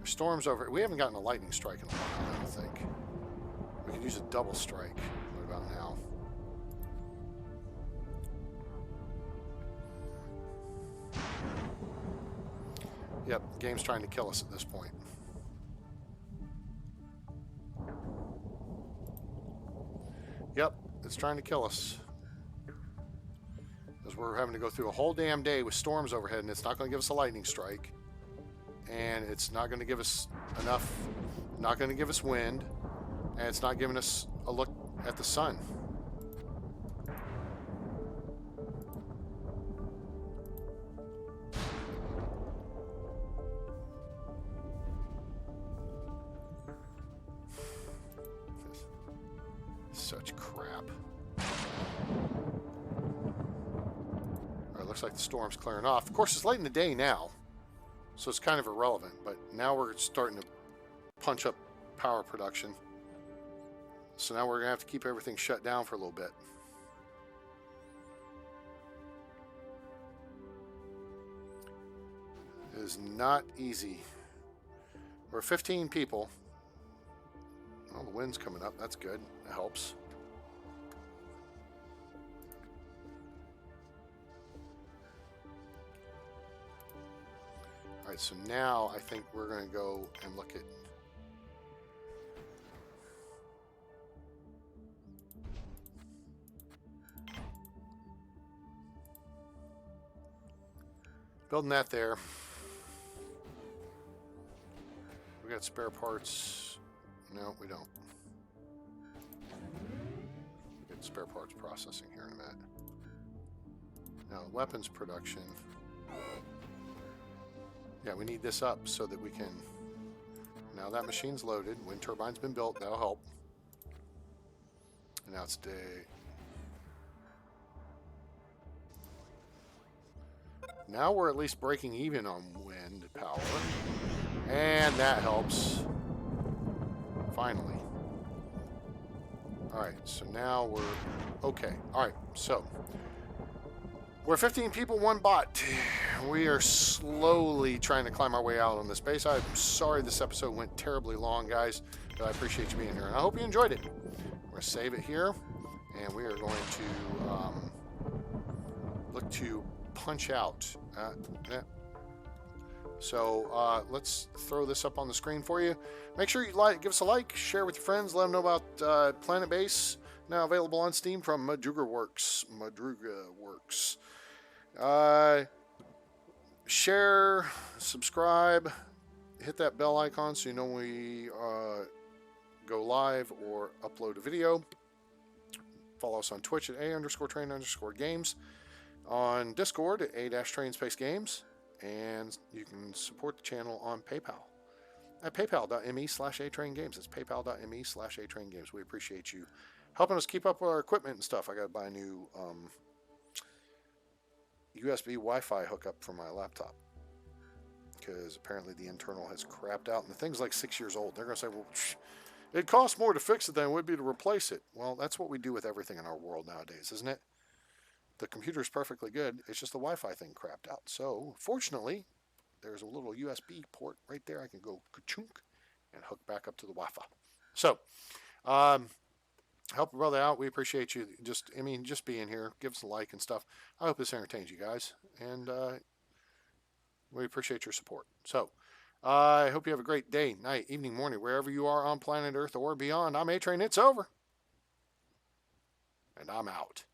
Speaker 1: Storms over. We haven't gotten a lightning strike in a while, I don't think. We could use a double strike. What about now? Yep, the game's trying to kill us at this point. Yep, it's trying to kill us. Because we're having to go through a whole damn day with storms overhead, and it's not going to give us a lightning strike. And it's not going to give us enough, not going to give us wind, and it's not giving us a look at the sun. Such crap. Alright, looks like the storm's clearing off. Of course, it's late in the day now, so it's kind of irrelevant, but now we're starting to punch up power production. So now we're going to have to keep everything shut down for a little bit. It is not easy. We're 15 people. Well, the wind's coming up. That's good. That helps. All right, so now I think we're going to go and look at Building that there. We got spare parts. No, we don't. We get spare parts processing here in a minute. Now, weapons production. Yeah, we need this up so that we can... Now that machine's loaded. Wind turbine's been built. That'll help. And now it's day... Now we're at least breaking even on wind power. And that helps. Finally. Alright, so now we're... Okay. Alright, so... We're 15 people, 1 bot. We are slowly trying to climb our way out on this base. I'm sorry this episode went terribly long, guys, but I appreciate you being here, and I hope you enjoyed it. We're going to save it here, and we are going to look to punch out. So let's throw this up on the screen for you. Make sure you give us a like, share with your friends, let them know about Planetbase, now available on Steam from Madruga Works. Share, subscribe, hit that bell icon so you know when we go live or upload a video. Follow us on Twitch at _train_games, on Discord at a-train_games, and you can support the channel on PayPal at paypal.me/atraingames. It's paypal.me/atraingames. We appreciate you helping us keep up with our equipment and stuff. I got to buy a new USB Wi-Fi hookup for my laptop because apparently the internal has crapped out, and the thing's like 6 years old. They're going to say, well, it costs more to fix it than it would be to replace it. Well, that's what we do with everything in our world nowadays, isn't it? The computer's perfectly good. It's just the Wi-Fi thing crapped out. So, fortunately, there's a little USB port right there. I can go ka-chunk and hook back up to the Wi-Fi. So, help a brother out. We appreciate you just being here. Give us a like and stuff. I hope this entertains you guys, and we appreciate your support. So, I hope you have a great day, night, evening, morning, wherever you are on planet Earth or beyond. I'm A-Train. It's over, and I'm out.